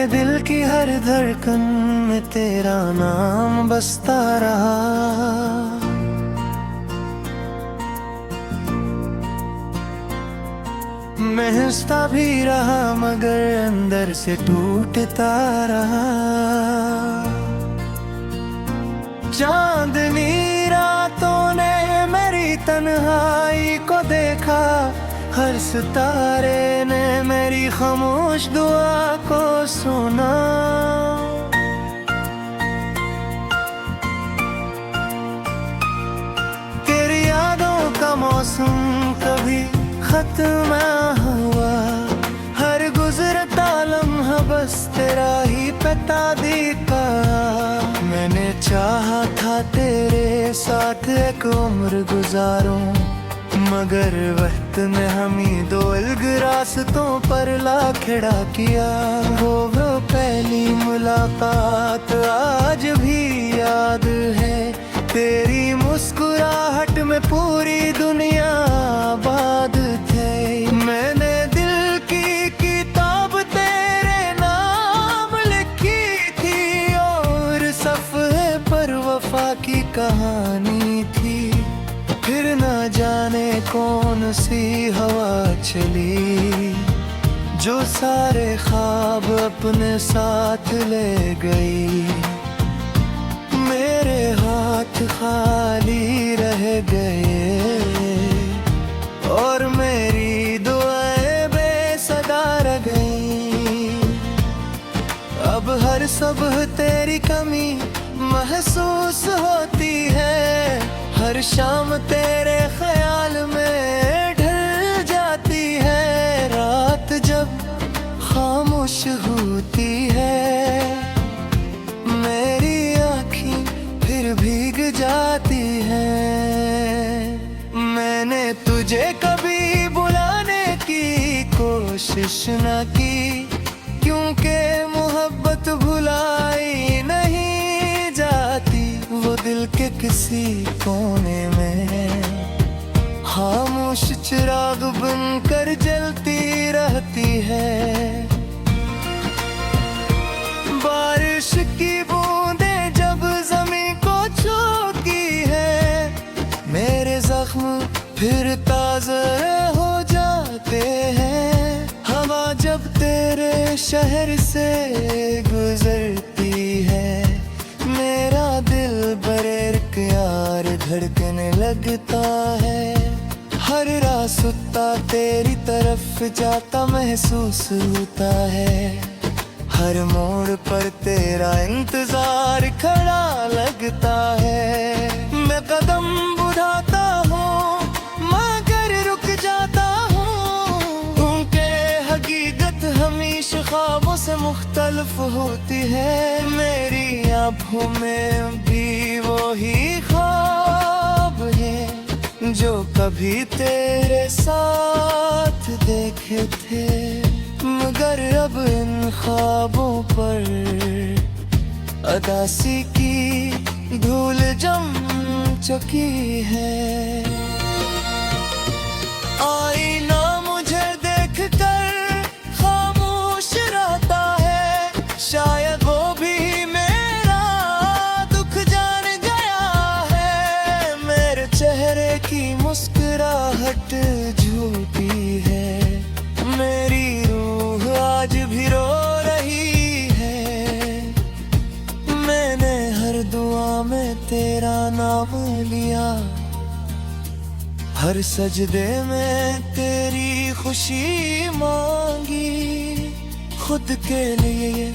मेरे दिल की हर धड़कन में तेरा नाम बसता रहा। मैं हंसता भी रहा मगर अंदर से टूटता रहा। चांदनी रातों ने मेरी तन्हाई को देखा, हर सितारे ने मेरी खामोश दुआ को सुना। तेरी यादों का मौसम कभी खत्म ना हुआ, हर गुजरता लम्हा बस तेरा ही पता दिखा। मैंने चाहा था तेरे साथ एक उम्र गुजारूं, मगर वक्त ने हमें दो अलग रास्तों पर ला खड़ा किया। वो पहली मुलाकात आज भी याद है, तेरी मुस्कुराहट में पूरी दुनिया आबाद थे। मैंने दिल की किताब तेरे नाम लिखी थी, और सफ़े पर वफा की कहानी थी। फिर न जाने कौन सी हवा चली, जो सारे ख्वाब अपने साथ ले गई। मेरे हाथ खाली रह गए, और मेरी दुआएं बेसदा रह गई। अब हर सुबह तेरी कमी महसूस होती है, हर शाम तेरे ख्याल में ढल जाती है। रात जब खामोश होती है, मेरी आँखें फिर भीग जाती हैं। मैंने तुझे कभी बुलाने की कोशिश न की, क्योंकि मोहब्बत भुलाई नहीं जाती। वो दिल के किसी कोने में खामोश चिराग बनकर जलती रहती है। बारिश की बूंदें जब ज़मीन को छूती है, मेरे जख्म फिर ताज़ा हो जाते हैं। हवा जब तेरे शहर से गुजरती है, मेरा दिल बरेक यार धड़कने लगता है। हर रास्ता तेरी तरफ जाता महसूस होता है, हर मोड़ पर तेरा इंतजार खड़ा लगता है। मैं कदम बढ़ाता हूँ मगर रुक जाता हूँ, क्योंकि हकीकत हमेशा ख्वाबों से मुख्तलिफ होती है। मेरी आँखों में भी वही ख्वाब है, जो कभी तेरे साथ देखे थे। मगर अब इन ख्वाबों पर अदासी की धूल जम चुकी है। आईना मुझे देखकर खामोश रहता है, शायद वो भी मेरा दुख जान गया है। मेरे चेहरे की मुस्कुराहट झूठी है, मेरी रूह आज भी रो रही है। मैंने हर दुआ में तेरा नाम लिया, हर सजदे में तेरी खुशी मांगी। खुद के लिए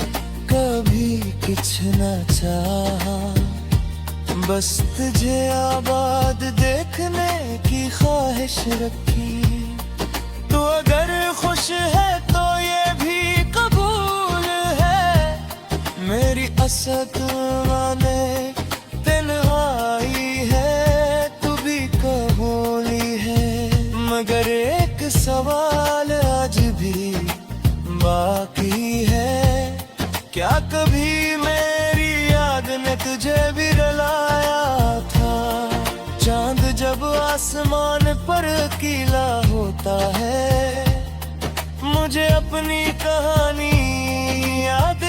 कभी कुछ न चाहा, बस तुझे आबाद देखने की ख्वाहिश रखी। तू अगर खुश है तो ये भी कबूल है, मेरी असद माने तन्हाई है, तू भी कबूली है। मगर एक सवाल आज भी बाकी है, क्या कभी मेरी याद ने तुझे भी रुलाया था? चांद जब आसमान पर अकेला होता है, मुझे अपनी कहानी याद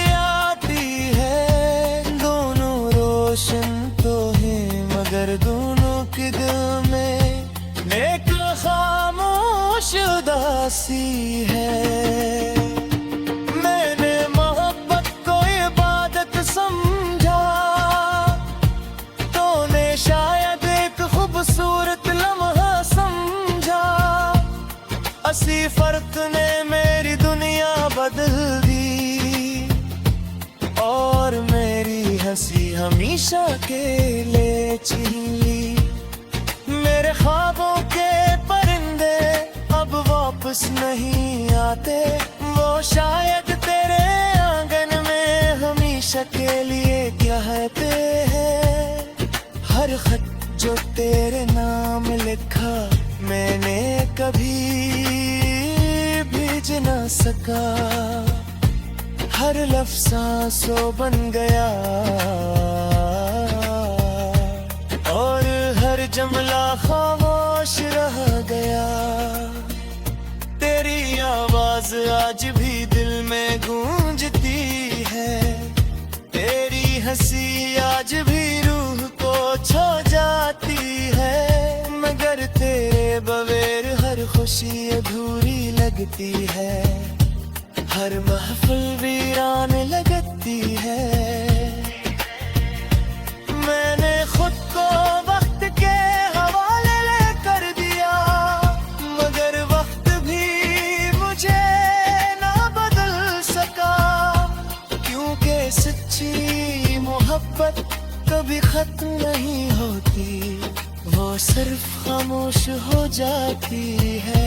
उदासी है। मैंने मोहब्बत को इबादत समझा, तूने शायद एक खूबसूरत लम्हा समझा। असी फर्क ने मेरी दुनिया बदल दी, और मेरी हंसी हमेशा के लिए छीन ली। मेरे ख्वाबों के परिंदे अब वापस नहीं आते, वो शायद तेरे आंगन में हमेशा के लिए कहते हैं। हर खत जो तेरे नाम लिखा मैंने कभी भेज ना सका, हर लफ्ज़ आंसू बन गया, और हर जुमला खामोश रह गया। तेरी आवाज आज भी दिल में गूंजती है, तेरी हंसी आज भी रूह को छू जाती है। मगर तेरे बगैर हर खुशी अधूरी लगती है, हर महफिल वीरान लगती है। मैंने खुद को वक्त के हवाले लेकर दिया, मगर वक्त भी मुझे ना बदल सका। क्योंकि सच्ची मोहब्बत कभी खत्म नहीं होती, वो सिर्फ खामोश हो जाती है।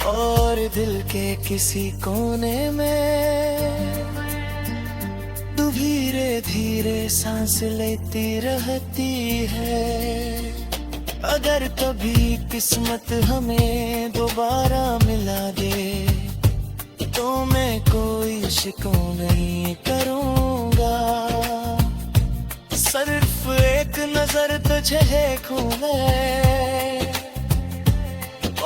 और दिल के किसी कोने में तू धीरे धीरे सांस लेती रहती है। अगर कभी किस्मत हमें दोबारा मिला दे, तो मैं कोई शिकवा नहीं करूँगा। सिर्फ एक नजर तुझे देखूँगा,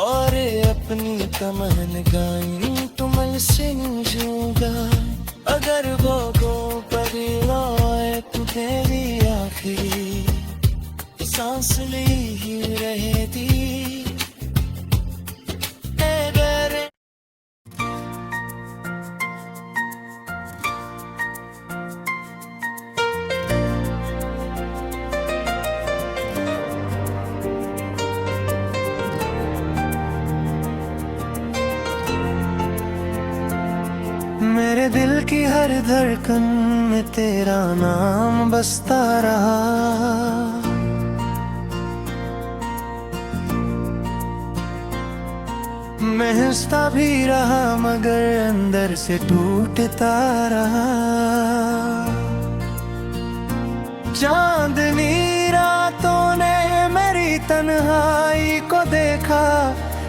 और अपनी तमन्नाएं तुमल से गूंजूंगा। अगर वो गो पर आए तो तेरी आखिरी सांस ली ही रहेगी। मेरे दिल की हर धड़कन में तेरा नाम बसता रहा। मैं हंसता भी रहा मगर अंदर से टूटता रहा। चांदनी रातों ने मेरी तन्हाई को देखा,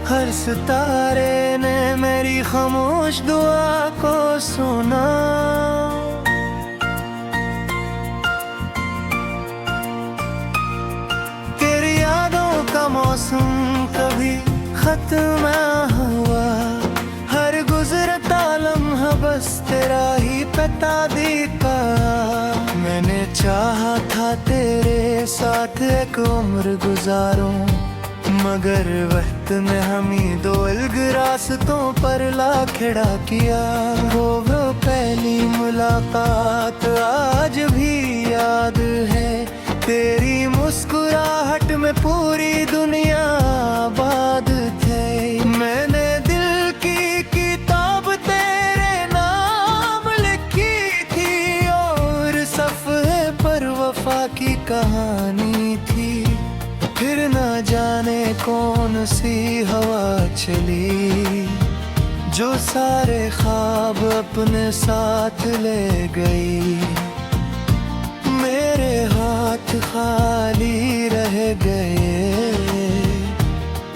हर सितारे ने मेरी खामोश दुआ को सुना। तेरी यादों का मौसम कभी खत्म ना हुआ, हर गुजरता लम्हा बस तेरा ही पता दिखा। मैंने चाहा था तेरे साथ एक उम्र गुजारूं, मगर वक्त ने हमें दो अलग रास्तों पर ला खड़ा किया। वो पहली मुलाकात आज भी याद है, तेरी मुस्कुराहट में पूरी दुनिया आबाद थे। मैंने दिल की किताब तेरे नाम लिखी थी, और सफ़े पर वफा की कहानी थी। फिर ना जाने कौन सी हवा चली, जो सारे ख्वाब अपने साथ ले गई। मेरे हाथ खाली रह गए,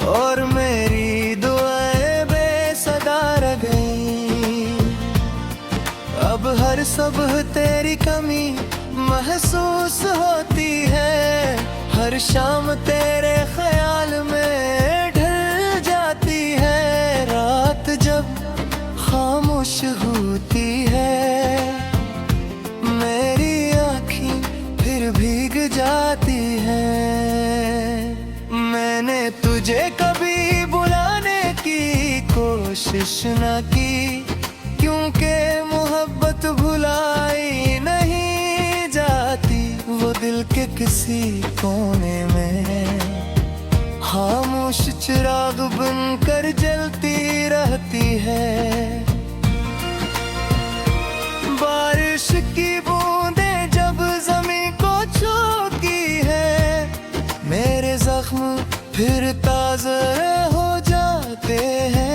और मेरी दुआएं बेसदा रह गई। अब हर सुबह तेरी कमी महसूस होती है, हर शाम तेरे ख्याल में ढल जाती है। रात जब खामोश होती है, मेरी आँखें फिर भीग जाती हैं। मैंने तुझे कभी बुलाने कोशिश न की, क्योंकि मोहब्बत भुलाई नहीं जाती। वो दिल के किसी कोने में खामोश चिराग बनकर जलती रहती है। बारिश की बूंदें जब ज़मीन को छूती है, मेरे जख्म फिर ताज़ा हो जाते हैं।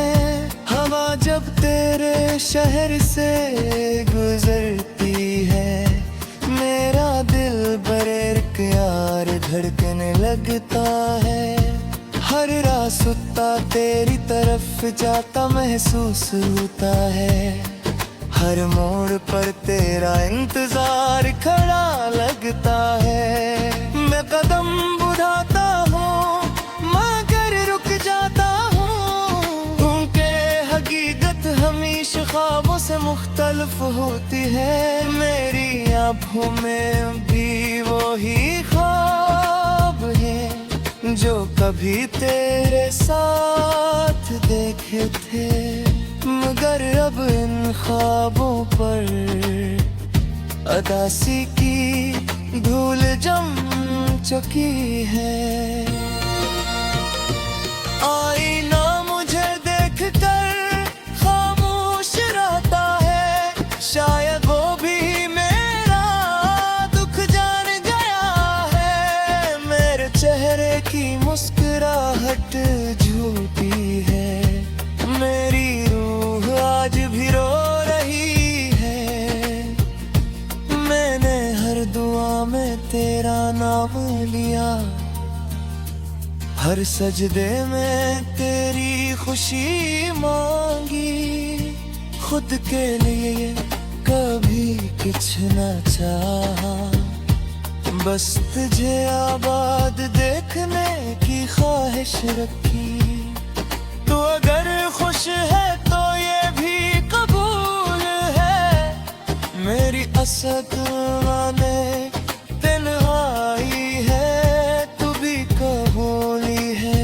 हवा जब तेरे शहर से गुजरती है, मेरा दिल बरेक यार धड़कने लगता है। हर रास्ता तेरी तरफ जाता महसूस होता है, हर मोड़ पर तेरा इंतजार खड़ा लगता है। मैं कदम बढ़ाता हूँ मगर रुक जाता हूँ, क्योंकि हकीकत हमेशा ख्वाबों से मुख्तलिफ होती है। मेरी आँखों में भी वही ख्वाब है जो कभी तेरे साथ देखे थे, मगर अब इन ख्वाबों पर अदासी की धूल जम चुकी है। आईना मुझे देखकर खामोश रहता है, शायद वो भी मेरा दुख जान गया है। मेरे चेहरे की मुस्कुराहट झूठी है, मेरी रूह आज भी रो रही है। मैंने हर दुआ में तेरा नाम लिया, हर सजदे में तेरी खुशी मांगी। खुद के लिए कभी कुछ न चाहा, बस तुझे आबाद देखने की ख्वाहिश रखी। तू अगर खुश है तो ये भी कबूल है, मेरी असद माने तन्हाई है, तू भी कबूली है।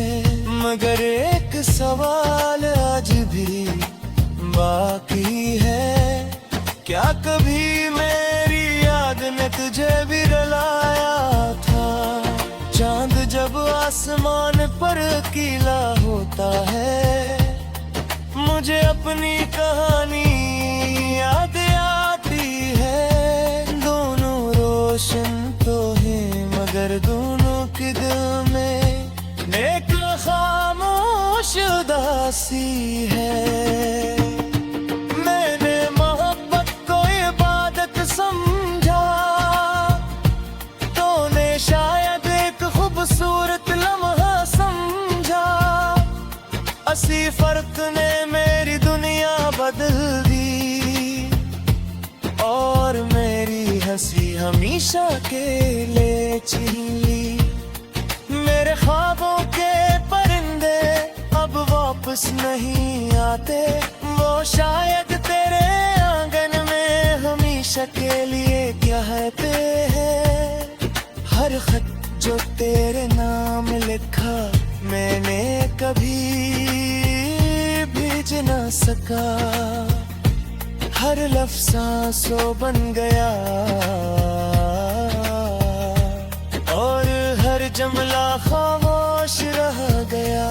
मगर एक सवाल आज भी बाकी है, क्या कभी मेरी याद ने तुझे भी रुलाया था? चांद जब आसमान पर अकेला होता है, मुझे अपनी कहानी याद आती है। दोनों रोशन तो हैं मगर दोनों के दिल में एक खामोश उदासी है। मैंने मोहब्बत को इबादत समझा, तूने शायद एक खूबसूरत लम्हा समझा। असी फर्क ने मेरी दुनिया बदल दी, और मेरी हंसी हमेशा के लिए छीन ली। मेरे ख्वाबों के परिंदे अब वापस नहीं आते, वो शायद तेरे आंगन में हमेशा के लिए कहते हैं। हर खत जो तेरे नाम लिखा मैंने कभी भेज ना सका, हर लफ्ज़ सांसों बन गया, और हर जुमला खामोश रह गया।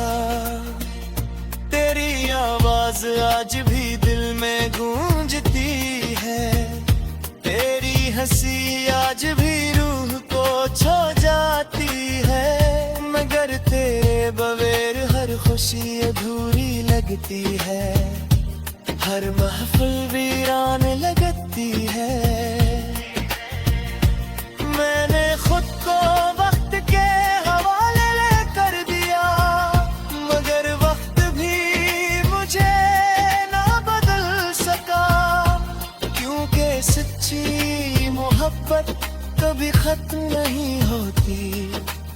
तेरी आवाज आज भी दिल में गूंजती है, तेरी हंसी आज भी रूह को छू जाती है। मगर तेरे बगैर हर खुशी अधूरी लगती है, हर महफिल वीरान लगती है। मैंने खुद को वक्त के हवाले कर दिया, मगर वक्त भी मुझे ना बदल सका, क्योंकि सच्ची मोहब्बत कभी खत्म नहीं होती,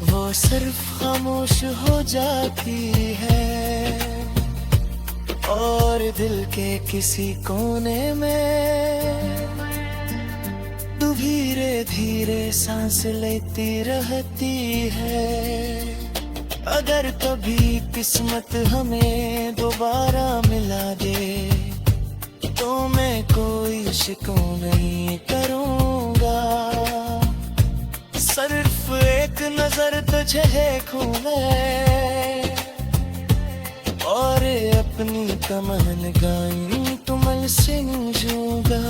वो सिर्फ खामोश हो जाती है। और दिल के किसी कोने में तू धीरे धीरे सांस लेती रहती है। अगर कभी किस्मत हमें दोबारा मिला दे तो मैं कोई शिकवा नहीं करूँगा। सिर्फ एक नजर तुझे देखूं मैं और अपनी तमन गाई तुमल सिंजूंगा।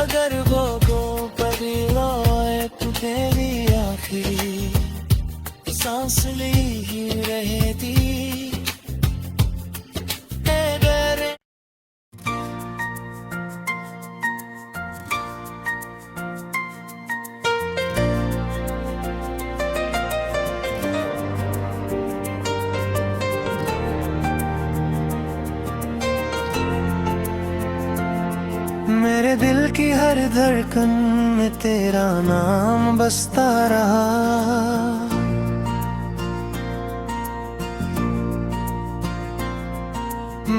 अगर वो गो पर रोए तो तेरी आखिरी सांस ली ही रहे थी। मेरे दिल की हर धड़कन में तेरा नाम बसता रहा।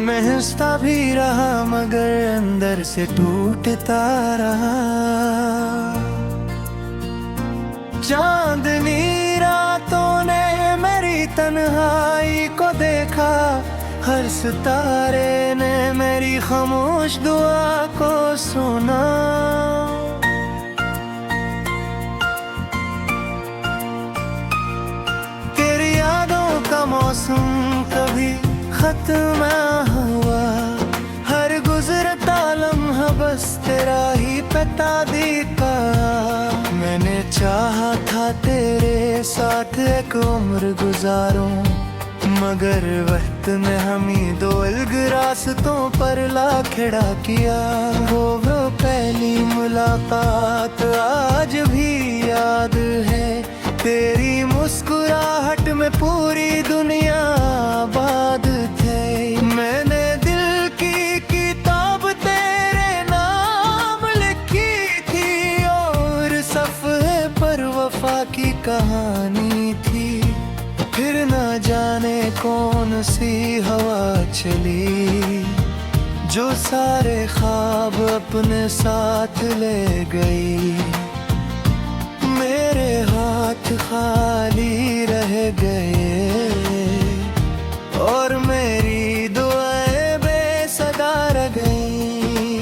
मैं हंसता भी रहा मगर अंदर से टूटता रहा। चांदनी रातों ने मेरी तन्हाई को देखा, हर सितारे ने मेरी खामोश दुआ को सुना। तेरी यादों का मौसम कभी खत्म हुआ, हर गुजरता लम्हा बस तेरा ही पता दिखा। मैंने चाहा था तेरे साथ एक उम्र गुजारूं, मगर वक्त ने हमें दो अलग रास्तों पर ला खड़ा किया। वो पहली मुलाकात आज भी याद है, तेरी मुस्कुराहट में पूरी दुनिया आबाद थे। मैंने दिल की किताब तेरे नाम लिखी थी और सफ़े पर वफा की कहानी थी। फिर न जाने कौन सी हवा चली जो सारे ख्वाब अपने साथ ले गई। मेरे हाथ खाली रह गए और मेरी दुआएं बेसदा रह गई।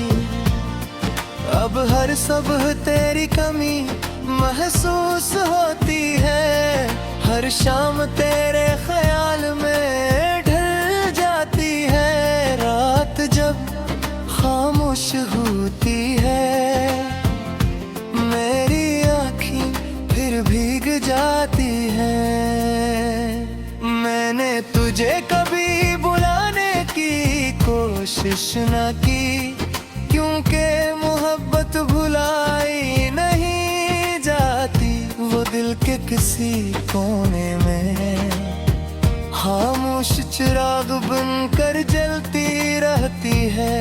अब हर सुबह तेरी कमी महसूस होती है, हर शाम तेरे ख्याल में ढल जाती है। रात जब खामोश होती है मेरी आँखें फिर भीग जाती हैं। मैंने तुझे कभी बुलाने की कोशिश न की, क्योंकि मोहब्बत भुलाई नहीं जाती। वो दिल के किसी कोने में खामोश चिराग बनकर जलती रहती है।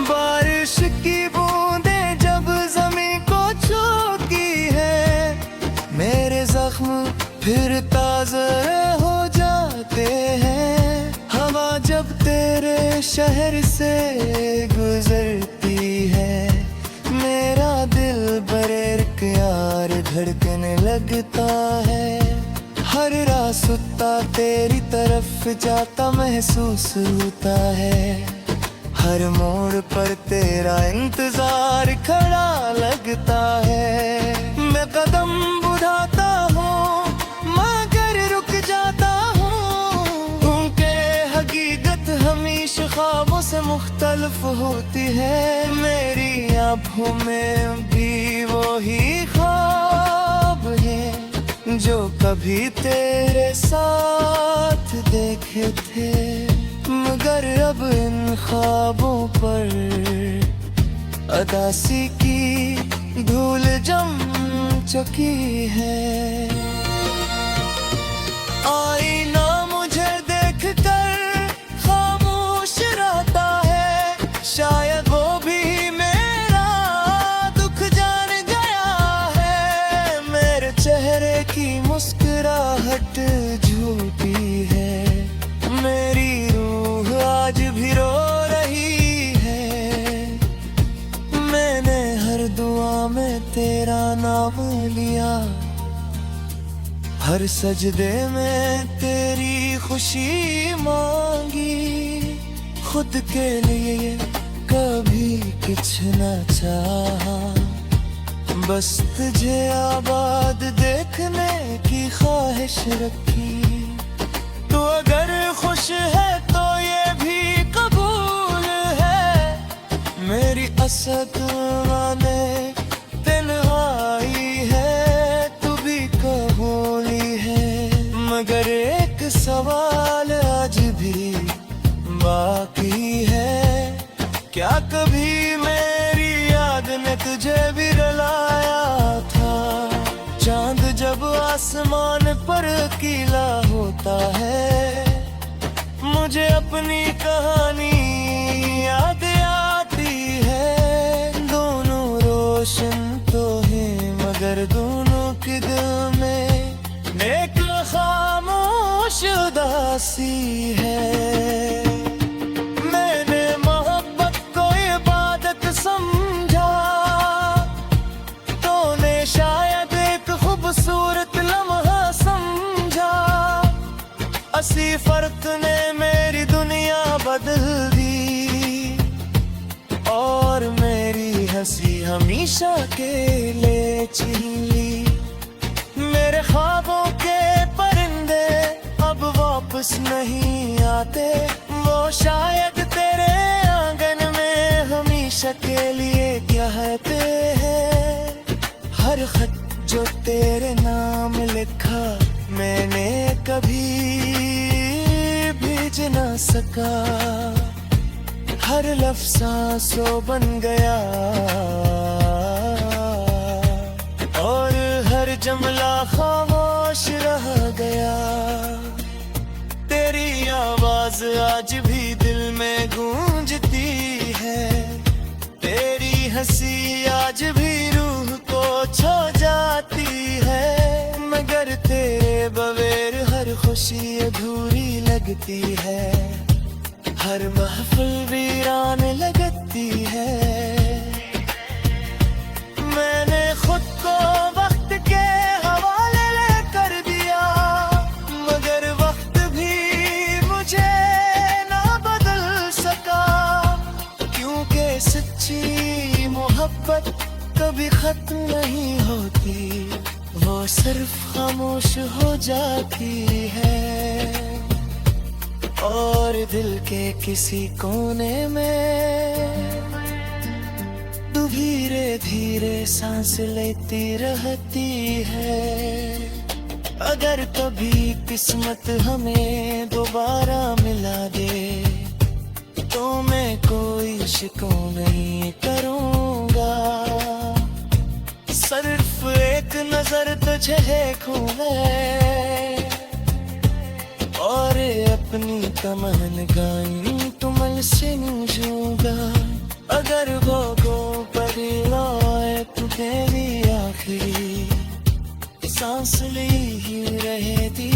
बारिश की बूंदें जब ज़मीन को छूती है, मेरे जख्म फिर ताज़ा हो जाते हैं। हवा जब तेरे शहर से गुजरती है, मेरा दिल बरेक यार धड़कने लगता है। हर रास्ता तेरी तरफ जाता महसूस होता है, हर मोड़ पर तेरा इंतजार खड़ा लगता है। मैं कदम बढ़ाता हूँ मगर रुक जाता हूँ, क्योंकि हकीकत हमेशा ख्वाबों से मुख्तलिफ होती है। मेरी आँखों में भी वही ख्वाब है जो कभी तेरे साथ देखे थे, मगर अब इन ख्वाबों पर अदासी की धूल जम चुकी है। आईना मुझे देखकर खामोश रहता है, शायद वो भी मेरा दुख जान गया है। मेरे चेहरे की मुस्कुराहट झूठी है, मेरी रूह आज भी रो रही है। मैंने हर दुआ में तेरा नाम लिया, हर सजदे में तेरी खुशी खुद के लिए कभी कुछ न चाहा, बस तुझे आबाद देखने की ख्वाहिश रखी। तू अगर खुश है तो ये भी कबूल है, मेरी असद माने तन्हाई है, तू भी कबूली है। मगर एक सवाल आज भी बाकी है, क्या कभी मेरी याद ने तुझे भी रुलाया था? चांद जब आसमान पर अकेला होता है, मुझे अपनी कहानी याद आती है। दोनों रोशन तो हैं मगर दोनों के दिल में एक खामोश उदासी है। मैंने मोहब्बत को इबादत समझा, तूने शायद एक खूबसूरत लम्हा समझा। असी फर्क ने मेरी दुनिया बदल दी, और मेरी हंसी हमेशा के लिए छीन ली। मेरे ख्वाबों के परिंदे अब वापस नहीं आते, वो शायद तेरे आंगन में हमेशा के लिए कहते हैं। हर खत जो तेरे नाम लिखा मैंने कभी भेज ना सका, हर लफ्ज़ सांसों बन गया, और हर जुमला खामोश रह गया। तेरी आवाज आज भी दिल में गूंजती है, तेरी हंसी आज भी रूह को छू जाती है। मगर तेरे बगैर हर खुशी अधूरी लगती है, हर महफिल वीरान लगती है। मैंने खुद को वक्त के हवाले कर दिया, मगर वक्त भी मुझे ना बदल सका। क्योंकि सच्ची मोहब्बत कभी खत्म नहीं होती, वो सिर्फ खामोश हो जाती है। और दिल के किसी कोने में तू धीरे धीरे सांस लेती रहती है। अगर कभी किस्मत हमें दोबारा मिला दे, तो मैं कोई शिकवा नहीं करूँगा। सिर्फ एक नजर तुझे देखूँगा और अपनी तमन्नाएं तुमल से मूंझूंगा। अगर वो गो पर आए तो तेरी आखिरी सांस ली ही रहेगी।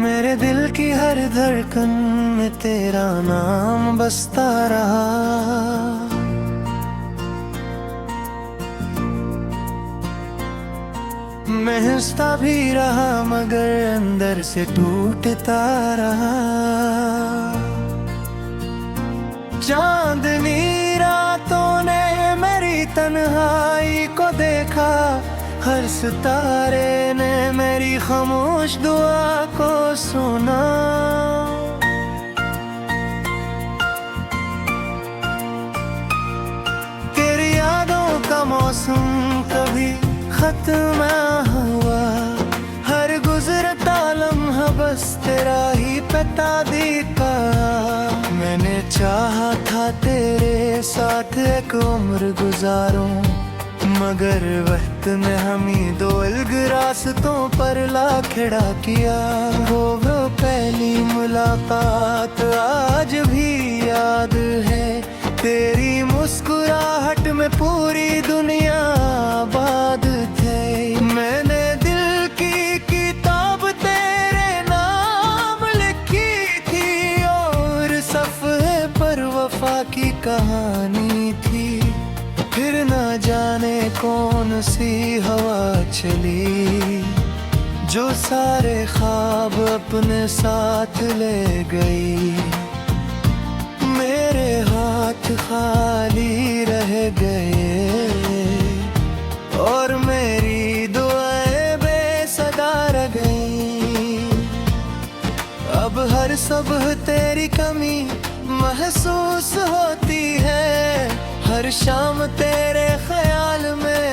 मेरे दिल की हर धड़कन में तेरा नाम बसता रहा। मैं हंसता भी रहा मगर अंदर से टूटता रहा। चांदनी रातों ने मेरी तन्हाई को देखा, हर सितारे ने मेरी खामोश दुआ को सुना। तेरी यादों का मौसम कभी खत्म ना हुआ, हर गुजरता लम्हा बस तेरा ही पता दिखा। मैंने चाहा था तेरे साथ एक उम्र गुजारूं, मगर वक्त ने हमें दो अलग रास्तों पर ला खड़ा किया। वो पहली मुलाकात आज भी याद है, तेरी मुस्कुराहट में पूरी दुनिया आबाद थे। मैंने दिल की किताब तेरे कौन सी हवा चली जो सारे ख्वाब अपने साथ ले गई। मेरे हाथ खाली रह गए और मेरी दुआएं बेसदा रह गई। अब हर सुबह तेरी कमी महसूस होती है, हर शाम तेरे ख्याल में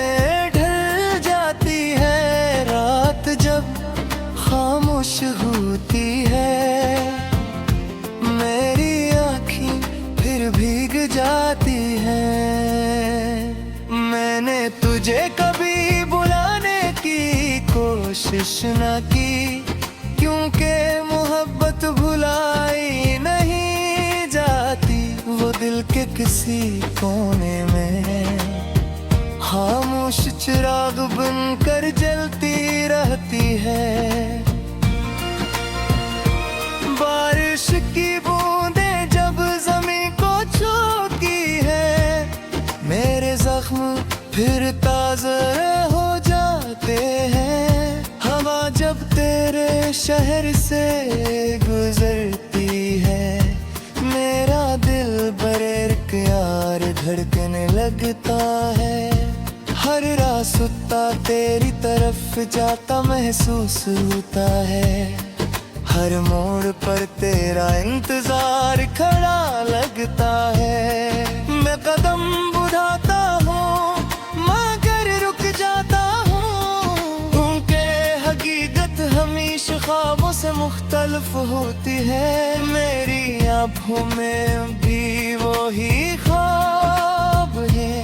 ढल जाती है। रात जब खामोश होती है मेरी आँखें फिर भीग जाती हैं। मैंने तुझे कभी बुलाने की कोशिश न की, क्योंकि मोहब्बत भुलाई नहीं जाती। वो दिल के किसी कोने में खामोश चिराग बनकर जलती रहती है। बारिश की बूंदें जब ज़मीन को छूती है मेरे जख्म फिर ताज़ा हो जाते हैं। हवा जब तेरे शहर से गुजरती है मेरा दिल बरेक यार धड़कने लगता है। हर रास्ता तेरी तरफ जाता महसूस होता है, हर मोड़ पर तेरा इंतजार खड़ा लगता है। मैं कदम बढ़ाता हूँ मगर रुक जाता हूँ, क्योंकि हकीकत हमेशा ख्वाबों से मुख्तलिफ होती है। मेरी आँखों में भी वही ख्वाब है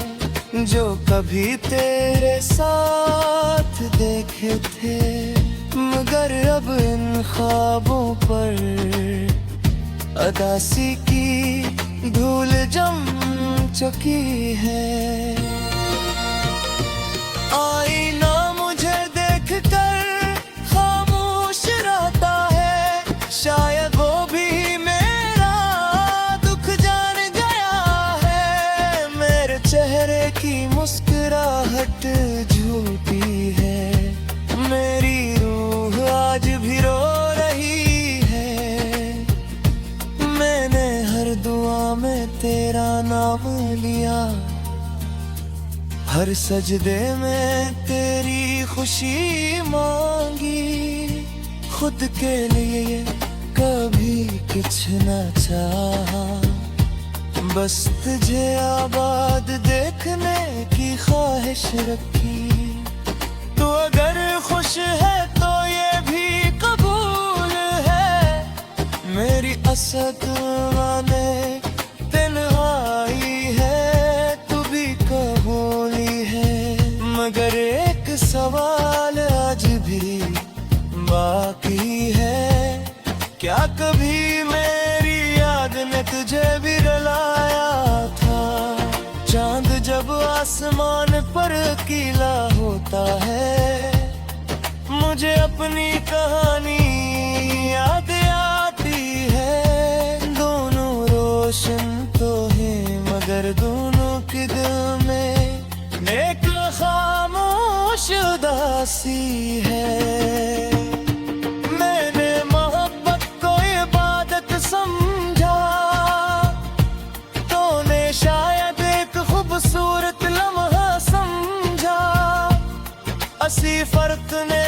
जो कभी तेरे साथ देखे थे, मगर अब इन ख्वाबों पर अदासी की धूल जम चुकी है। आईना मुझे देखकर खामोश रहता है, शायद वो भी मेरा दुख जान गया है। मेरे चेहरे की मुस्कुराहट झूठी है, मेरी रूह आज भी रो रही है। मैंने हर दुआ में तेरा नाम लिया, हर सजदे में तेरी खुशी मांगी। खुद के लिए कभी कुछ न चाहा, बस तुझे आबाद देखने की ख्वाहिश रखी। तू अगर खुश है तो ये भी कबूल है, मेरी असद माने तन्हाई है तू भी कबूली है। मगर एक सवाल आज भी बाकी है, क्या कभी मेरी याद ने तुझे भी रुलाया था? चांद जब आसमान पर अकेला होता है मुझे अपनी कहानी याद आती है। दोनों रोशन तो हैं मगर दोनों के दिल में एक खामोश उदासी है। मैंने मोहब्बत को इबादत समझा, तूने शायद एक खूबसूरत लम्हा समझा। असी फर्क ने